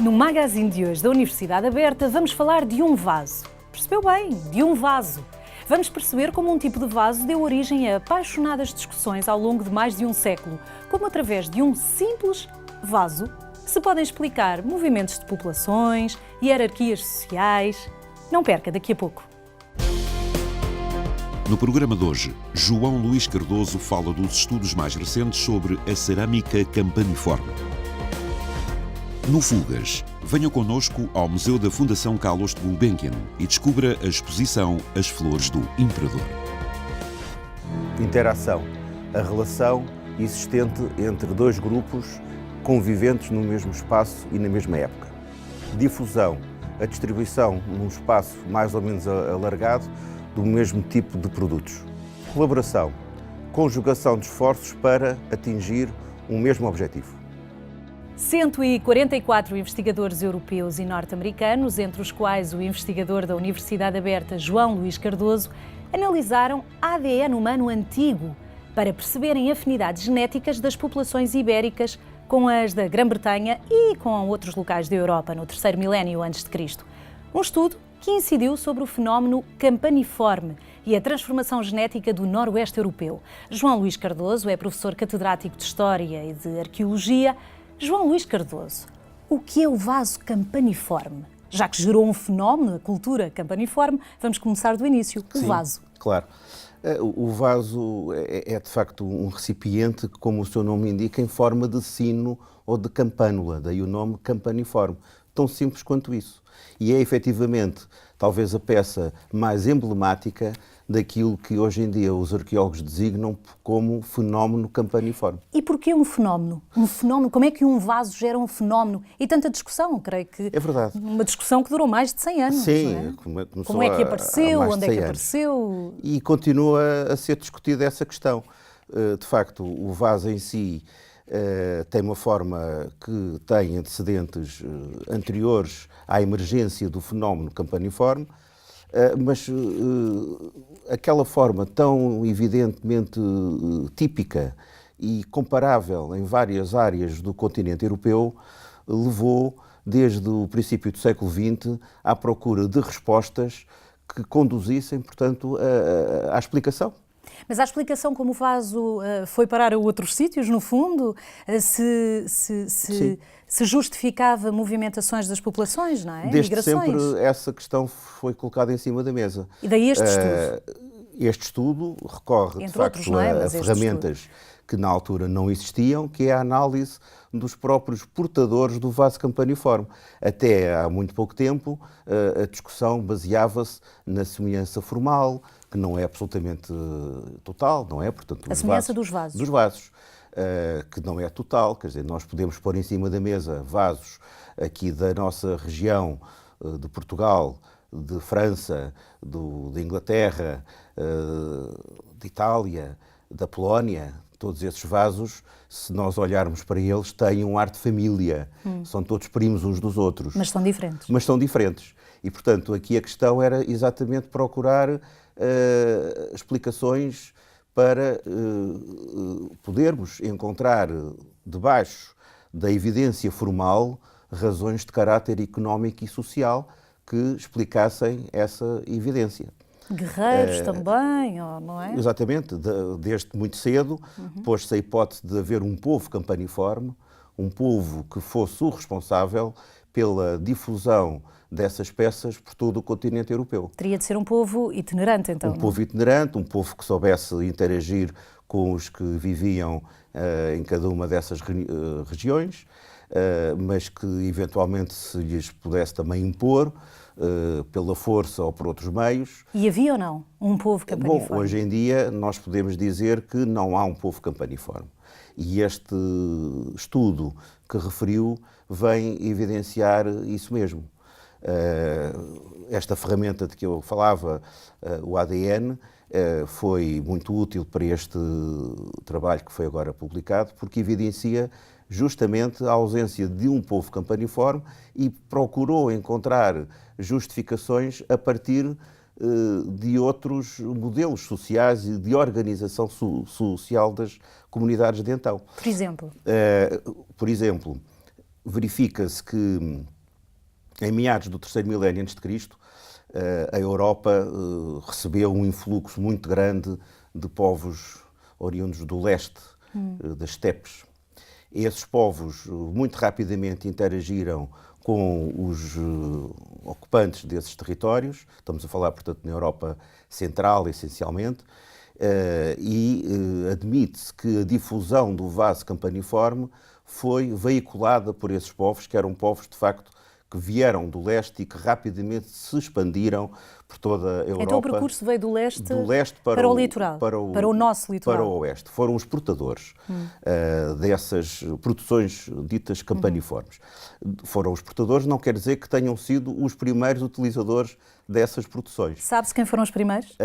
No magazine de hoje da Universidade Aberta vamos falar de um vaso. Percebeu bem? De um vaso. Vamos perceber como um tipo de vaso deu origem a apaixonadas discussões ao longo de mais de um século, como através de um simples vaso se podem explicar movimentos de populações, hierarquias sociais. Não perca, daqui a pouco. No programa de hoje, João Luís Cardoso fala dos estudos mais recentes sobre a cerâmica campaniforme. No Fugas, venha connosco ao Museu da Fundação Carlos de Gulbenkian e descubra a exposição As Flores do Imperador. Interação, a relação existente entre dois grupos conviventes no mesmo espaço e na mesma época. Difusão, a distribuição num espaço mais ou menos alargado do mesmo tipo de produtos. Colaboração, conjugação de esforços para atingir um mesmo objetivo. 144 investigadores europeus e norte-americanos, entre os quais o investigador da Universidade Aberta, João Luís Cardoso, analisaram ADN humano antigo para perceberem afinidades genéticas das populações ibéricas com as da Grã-Bretanha e com outros locais da Europa no terceiro milénio a.C. Um estudo que incidiu sobre o fenómeno campaniforme e a transformação genética do noroeste europeu. João Luís Cardoso é professor catedrático de História e de Arqueologia. João Luís Cardoso, o que é o vaso campaniforme? Já que gerou um fenómeno, a cultura campaniforme, vamos começar do início. O vaso. Claro. O vaso é de facto um recipiente que, como o seu nome indica, em forma de sino ou de campânula, daí o nome campaniforme. Tão simples quanto isso. E é efetivamente talvez a peça mais emblemática daquilo que hoje em dia os arqueólogos designam como fenómeno campaniforme. E porquê um fenómeno? Um fenómeno? Como é que um vaso gera um fenómeno? E tanta discussão, creio que... É verdade. Uma discussão que durou mais de 100 anos. Sim. Não é? Como é que apareceu? Onde é que apareceu? E continua a ser discutida essa questão. De facto, o vaso em si tem uma forma que tem antecedentes anteriores à emergência do fenómeno campaniforme, mas aquela forma tão evidentemente típica e comparável em várias áreas do continente europeu levou, desde o princípio do século XX, à procura de respostas que conduzissem, portanto, à explicação. Mas a explicação como o vaso foi parar a outros sítios, no fundo, se justificava movimentações das populações, não é? Desde migrações. Sempre essa questão foi colocada em cima da mesa. E daí este estudo? Este estudo recorre, Entre de facto, outros, não é? a ferramentas que na altura não existiam, que é a análise dos próprios portadores do vaso campaniforme. Até há muito pouco tempo, a discussão baseava-se na semelhança formal, que não é absolutamente total, não é? Portanto, a semelhança dos vasos. Dos vasos, que não é total, quer dizer, nós podemos pôr em cima da mesa vasos aqui da nossa região, de Portugal, de França, de Inglaterra, de Itália, da Polónia. Todos esses vasos, se nós olharmos para eles, têm um ar de família. São todos primos uns dos outros. Mas são diferentes. Mas são diferentes. E, portanto, aqui a questão era exatamente procurar explicações para podermos encontrar, debaixo da evidência formal, razões de caráter económico e social que explicassem essa evidência. Guerreiros também, não é? Exatamente, desde muito cedo pôs-se a hipótese de haver um povo campaniforme, um povo que fosse o responsável pela difusão dessas peças por todo o continente europeu. Teria de ser um povo itinerante, então. Um povo itinerante, um povo que soubesse interagir com os que viviam em cada uma dessas regiões, mas que eventualmente se lhes pudesse também impor pela força ou por outros meios. E havia ou não um povo campaniforme? Bom, hoje em dia nós podemos dizer que não há um povo campaniforme. E este estudo que referiu vem evidenciar isso mesmo. Esta ferramenta de que eu falava, o ADN, foi muito útil para este trabalho que foi agora publicado, porque evidencia justamente a ausência de um povo campaniforme e procurou encontrar justificações a partir de outros modelos sociais e de organização social das comunidades de então. Por exemplo? Por exemplo, verifica-se que em meados do terceiro milénio antes de Cristo, a Europa recebeu um influxo muito grande de povos oriundos do leste, das estepes. Esses povos muito rapidamente interagiram com os ocupantes desses territórios, estamos a falar, portanto, na Europa Central, essencialmente, e admite-se que a difusão do vaso campaniforme foi veiculada por esses povos, que eram povos, de facto, que vieram do leste e que rapidamente se expandiram por toda a Europa. Então o percurso veio do leste para o litoral, para o nosso litoral. Para o oeste. Foram os portadores dessas produções ditas campaniformes. Foram os portadores, não quer dizer que tenham sido os primeiros utilizadores dessas produções. Sabe-se quem foram os primeiros?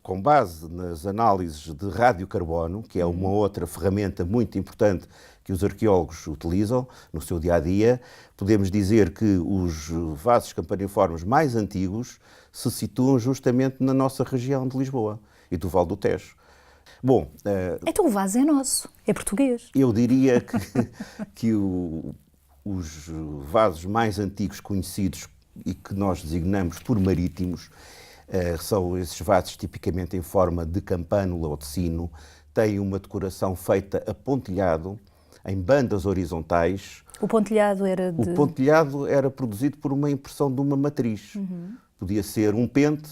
Com base nas análises de radiocarbono, que é uma outra ferramenta muito importante que os arqueólogos utilizam no seu dia-a-dia, podemos dizer que os vasos campaniformes mais antigos se situam justamente na nossa região de Lisboa e do Vale do Tejo. Bom, então o vaso é nosso, é português. Eu diria que os vasos mais antigos conhecidos e que nós designamos por marítimos são esses vasos tipicamente em forma de campânula ou de sino, têm uma decoração feita a pontilhado, em bandas horizontais. O pontilhado era O pontilhado era produzido por uma impressão de uma matriz. Podia ser um pente,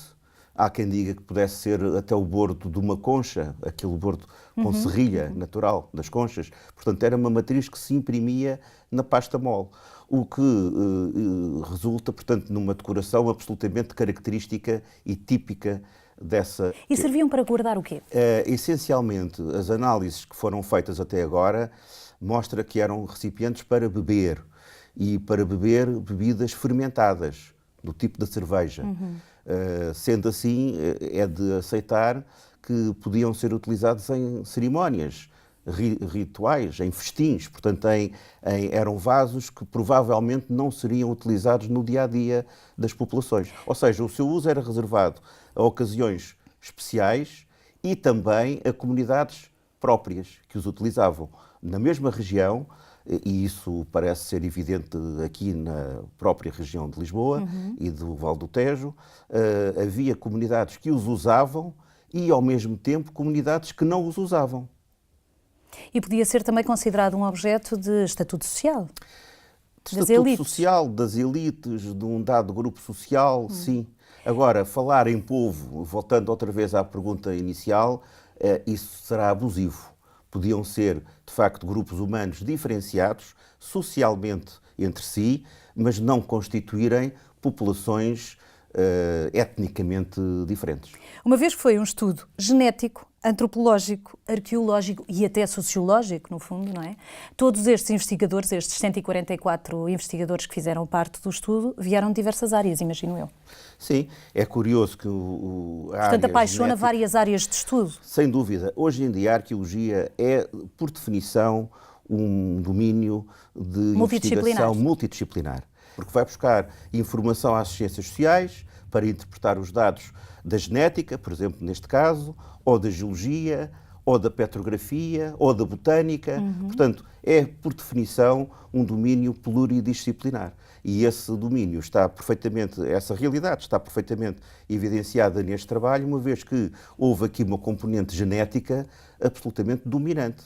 há quem diga que pudesse ser até o bordo de uma concha, aquele bordo com serrilha natural das conchas. Portanto, era uma matriz que se imprimia na pasta mole, o que resulta, portanto, numa decoração absolutamente característica e típica dessa... E serviam para guardar o quê? Essencialmente, as análises que foram feitas até agora mostram que eram recipientes para beber, e para beber bebidas fermentadas, do tipo da cerveja. Sendo assim, é de aceitar que podiam ser utilizados em cerimónias rituais, em festins. Portanto, eram vasos que provavelmente não seriam utilizados no dia-a-dia das populações. Ou seja, o seu uso era reservado a ocasiões especiais e também a comunidades próprias que os utilizavam. Na mesma região, e isso parece ser evidente aqui na própria região de Lisboa e do Vale do Tejo, havia comunidades que os usavam e, ao mesmo tempo, comunidades que não os usavam. E podia ser também considerado um objeto de estatuto social? Das Estatuto elites? social, das elites, de um dado grupo social, sim. Agora, falar em povo, voltando outra vez à pergunta inicial, isso será abusivo. Podiam ser, de facto, grupos humanos diferenciados socialmente entre si, mas não constituírem populações etnicamente diferentes. Uma vez foi um estudo genético, antropológico, arqueológico e até sociológico, no fundo, não é? Todos estes investigadores, estes 144 investigadores que fizeram parte do estudo, vieram de diversas áreas, imagino eu. Sim, é curioso que portanto, apaixona várias áreas de estudo. Sem dúvida. Hoje em dia a arqueologia é, por definição, um domínio de investigação multidisciplinar. Porque vai buscar informação às ciências sociais para interpretar os dados da genética, por exemplo, neste caso, ou da geologia, ou da petrografia, ou da botânica. Portanto, é, por definição, um domínio pluridisciplinar. E esse domínio está perfeitamente, essa realidade está perfeitamente evidenciada neste trabalho, uma vez que houve aqui uma componente genética absolutamente dominante.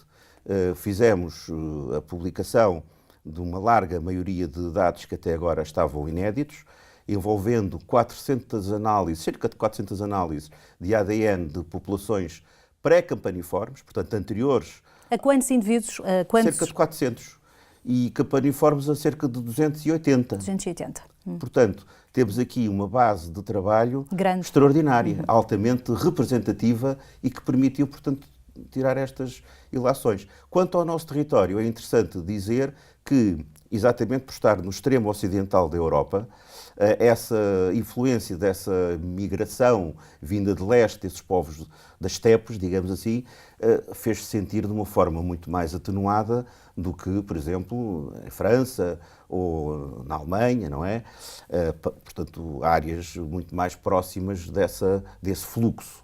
Fizemos a publicação de uma larga maioria de dados que até agora estavam inéditos, envolvendo 400 análises, cerca de 400 análises de ADN de populações pré-campaniformes, portanto anteriores... A quantos indivíduos? Cerca de 400. E campaniformes a cerca de 280. 280. Portanto, temos aqui uma base de trabalho grande, extraordinária, altamente representativa e que permitiu, portanto, tirar estas ilações. Quanto ao nosso território, é interessante dizer que, exatamente por estar no extremo ocidental da Europa, essa influência dessa migração vinda de leste, desses povos das estepes, digamos assim, fez-se sentir de uma forma muito mais atenuada do que, por exemplo, em França ou na Alemanha, não é? Portanto, áreas muito mais próximas desse fluxo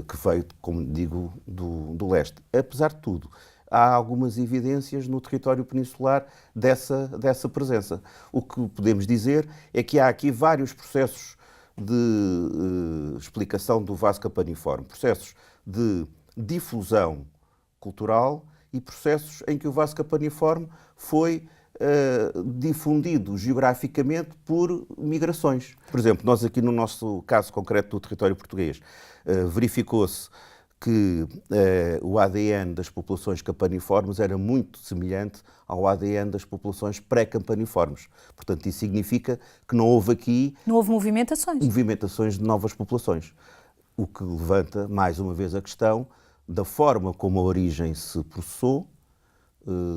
que veio, como digo, do leste. Apesar de tudo, há algumas evidências no território peninsular dessa presença. O que podemos dizer é que há aqui vários processos de explicação do vaso campaniforme, processos de difusão cultural e processos em que o vaso campaniforme foi difundido geograficamente por migrações. Por exemplo, nós aqui no nosso caso concreto do território português, verificou-se que o ADN das populações campaniformes era muito semelhante ao ADN das populações pré-campaniformes. Portanto, isso significa que não houve aqui... Não houve movimentações de novas populações. O que levanta, mais uma vez, a questão da forma como a origem se processou,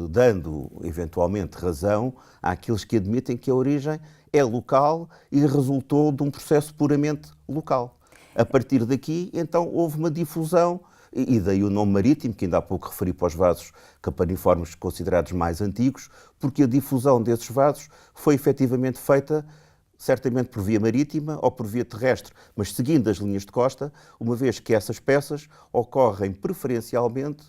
dando, eventualmente, razão àqueles que admitem que a origem é local e resultou de um processo puramente local. A partir daqui, então, houve uma difusão, e daí o nome marítimo, que ainda há pouco referi para os vasos campaniformes considerados mais antigos, porque a difusão desses vasos foi efetivamente feita, certamente por via marítima ou por via terrestre, mas seguindo as linhas de costa, uma vez que essas peças ocorrem preferencialmente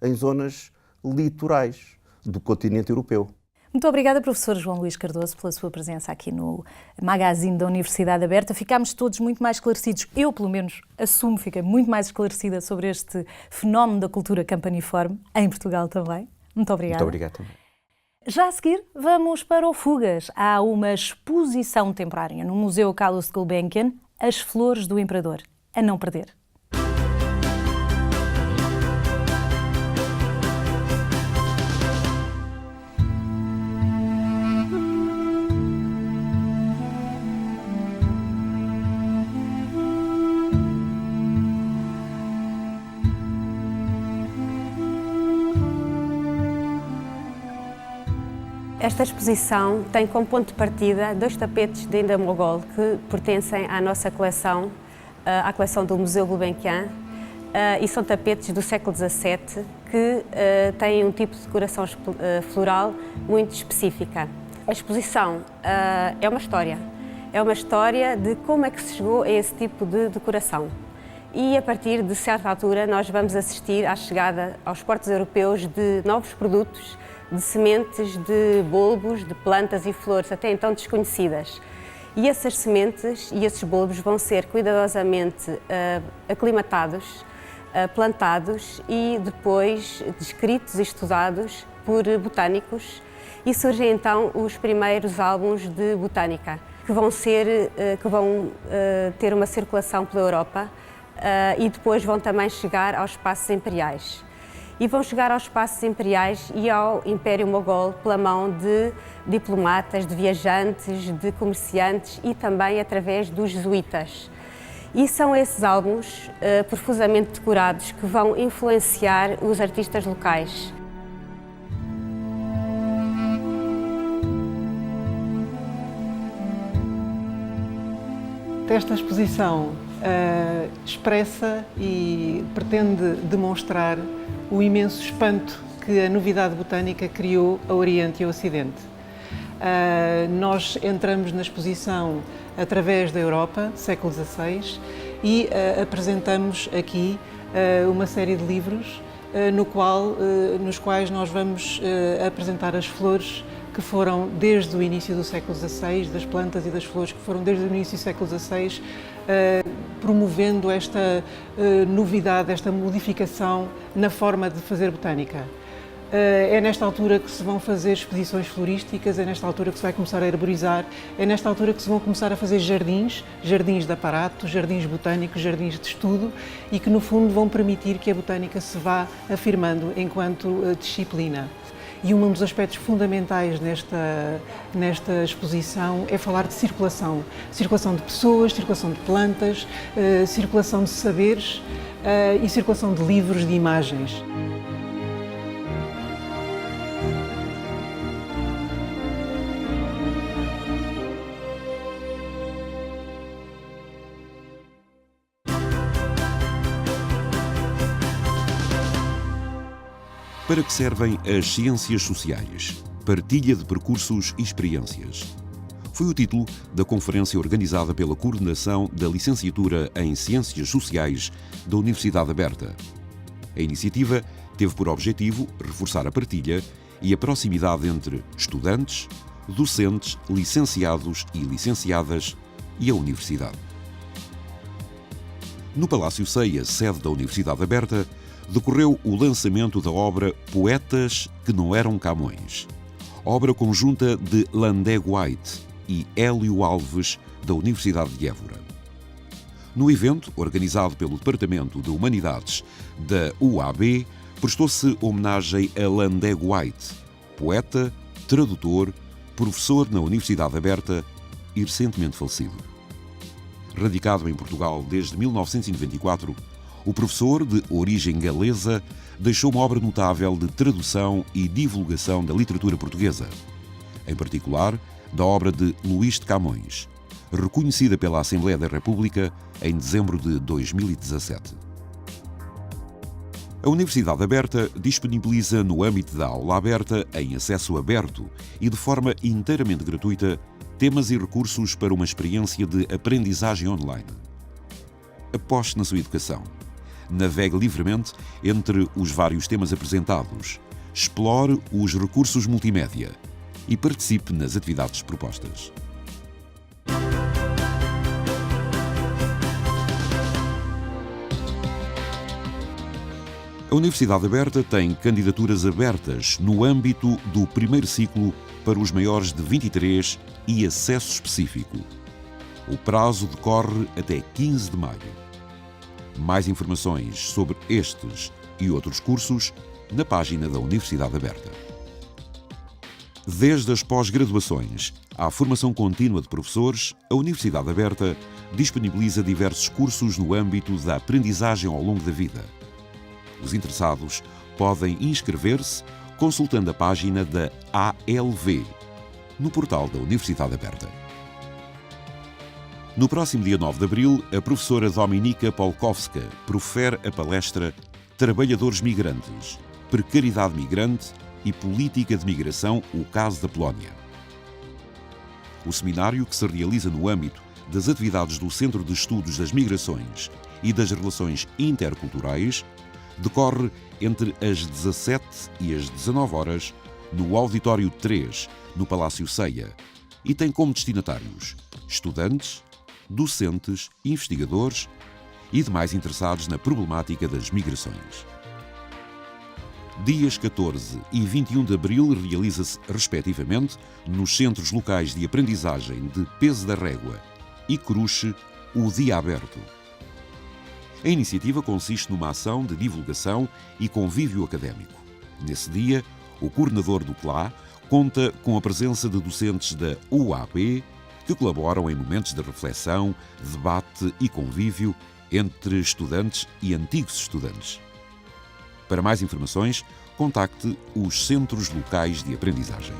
em zonas litorais do continente europeu. Muito obrigada, professor João Luís Cardoso, pela sua presença aqui no magazine da Universidade Aberta. Ficámos todos muito mais esclarecidos. Eu, pelo menos, assumo, fiquei muito mais esclarecida sobre este fenómeno da cultura campaniforme, em Portugal também. Muito obrigada. Muito obrigado também. Já a seguir, vamos para o Fugas. Há uma exposição temporária no Museu Carlos Gulbenkian, As Flores do Imperador. A não perder. Esta exposição tem como ponto de partida 2 tapetes de Enda Mogol que pertencem à nossa coleção, à coleção do Museu Gulbenkian, e são tapetes do século XVII que têm um tipo de decoração floral muito específica. A exposição é uma história de como é que se chegou a esse tipo de decoração. E a partir de certa altura nós vamos assistir à chegada aos portos europeus de novos produtos, de sementes de bulbos, de plantas e flores até então desconhecidas. E essas sementes e esses bulbos vão ser cuidadosamente aclimatados, plantados e depois descritos e estudados por botânicos, e surgem então os primeiros álbuns de botânica, que vão ter uma circulação pela Europa e depois vão também chegar aos espaços imperiais. E vão chegar aos espaços imperiais e ao Império Mogol pela mão de diplomatas, de viajantes, de comerciantes e também através dos jesuítas. E são esses álbuns profusamente decorados que vão influenciar os artistas locais. Esta exposição expressa e pretende demonstrar o imenso espanto que a novidade botânica criou ao Oriente e ao Ocidente. Nós entramos na exposição através da Europa, século XVI, e apresentamos aqui uma série de livros nos quais nós vamos apresentar as flores que foram desde o início do século XVI, das plantas e das flores que foram desde o início do século XVI, promovendo esta novidade, esta modificação na forma de fazer botânica. É nesta altura que se vão fazer exposições florísticas, é nesta altura que se vai começar a arborizar, é nesta altura que se vão começar a fazer jardins de aparato, jardins botânicos, jardins de estudo, e que no fundo vão permitir que a botânica se vá afirmando enquanto disciplina. E um dos aspectos fundamentais nesta exposição é falar de circulação. Circulação de pessoas, circulação de plantas, circulação de saberes e circulação de livros, de imagens. Para que servem as ciências sociais? Partilha de percursos e experiências. Foi o título da conferência organizada pela Coordenação da Licenciatura em Ciências Sociais da Universidade Aberta. A iniciativa teve por objetivo reforçar a partilha e a proximidade entre estudantes, docentes, licenciados e licenciadas e a Universidade. No Palácio Ceia, sede da Universidade Aberta, decorreu o lançamento da obra Poetas que não eram Camões, obra conjunta de Landé White e Hélio Alves, da Universidade de Évora. No evento, organizado pelo Departamento de Humanidades da UAB, prestou-se homenagem a Landé White, poeta, tradutor, professor na Universidade Aberta e recentemente falecido. Radicado em Portugal desde 1994, o professor, de origem galesa, deixou uma obra notável de tradução e divulgação da literatura portuguesa, em particular da obra de Luís de Camões, reconhecida pela Assembleia da República em dezembro de 2017. A Universidade Aberta disponibiliza, no âmbito da aula aberta, em acesso aberto e de forma inteiramente gratuita, temas e recursos para uma experiência de aprendizagem online. Aposte na sua educação. Navegue livremente entre os vários temas apresentados. Explore os recursos multimédia e participe nas atividades propostas. A Universidade Aberta tem candidaturas abertas no âmbito do primeiro ciclo para os maiores de 23 e acesso específico. O prazo decorre até 15 de maio. Mais informações sobre estes e outros cursos na página da Universidade Aberta. Desde as pós-graduações à formação contínua de professores, a Universidade Aberta disponibiliza diversos cursos no âmbito da aprendizagem ao longo da vida. Os interessados podem inscrever-se consultando a página da ALV, no portal da Universidade Aberta. No próximo dia 9 de abril, a professora Dominika Polkowska profere a palestra Trabalhadores Migrantes, Precariedade Migrante e Política de Migração, o caso da Polónia. O seminário, que se realiza no âmbito das atividades do Centro de Estudos das Migrações e das Relações Interculturais, decorre entre as 17 e as 19 horas no Auditório 3, no Palácio Ceia, e tem como destinatários estudantes, docentes, investigadores e demais interessados na problemática das migrações. Dias 14 e 21 de abril realiza-se, respectivamente, nos Centros Locais de Aprendizagem de Peso da Régua e Cruxe, o Dia Aberto. A iniciativa consiste numa ação de divulgação e convívio académico. Nesse dia, o coordenador do CLA conta com a presença de docentes da UAB que colaboram em momentos de reflexão, debate e convívio entre estudantes e antigos estudantes. Para mais informações, contacte os Centros Locais de Aprendizagem.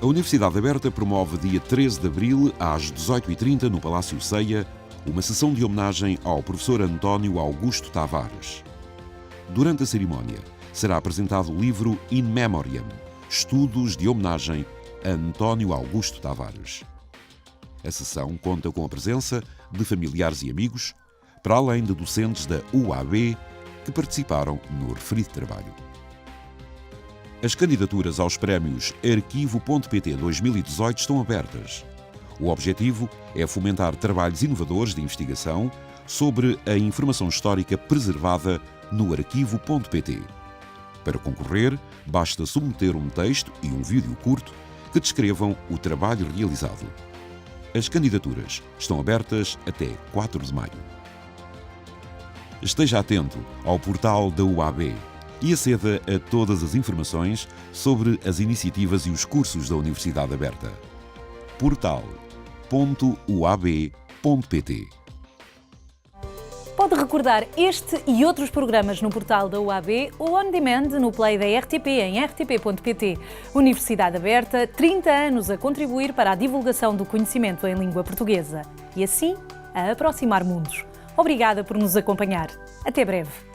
A Universidade Aberta promove dia 13 de abril, às 18h30, no Palácio Ceia, uma sessão de homenagem ao professor António Augusto Tavares. Durante a cerimónia, será apresentado o livro In Memoriam, Estudos de Homenagem a António Augusto Tavares. A sessão conta com a presença de familiares e amigos, para além de docentes da UAB que participaram no referido trabalho. As candidaturas aos prémios Arquivo.pt 2018 estão abertas. O objetivo é fomentar trabalhos inovadores de investigação sobre a informação histórica preservada no Arquivo.pt. Para concorrer, basta submeter um texto e um vídeo curto que descrevam o trabalho realizado. As candidaturas estão abertas até 4 de maio. Esteja atento ao portal da UAB e aceda a todas as informações sobre as iniciativas e os cursos da Universidade Aberta. portal.uab.pt. Pode recordar este e outros programas no portal da UAB ou on demand no Play da RTP em rtp.pt. Universidade Aberta, 30 anos a contribuir para a divulgação do conhecimento em língua portuguesa e assim a aproximar mundos. Obrigada por nos acompanhar. Até breve.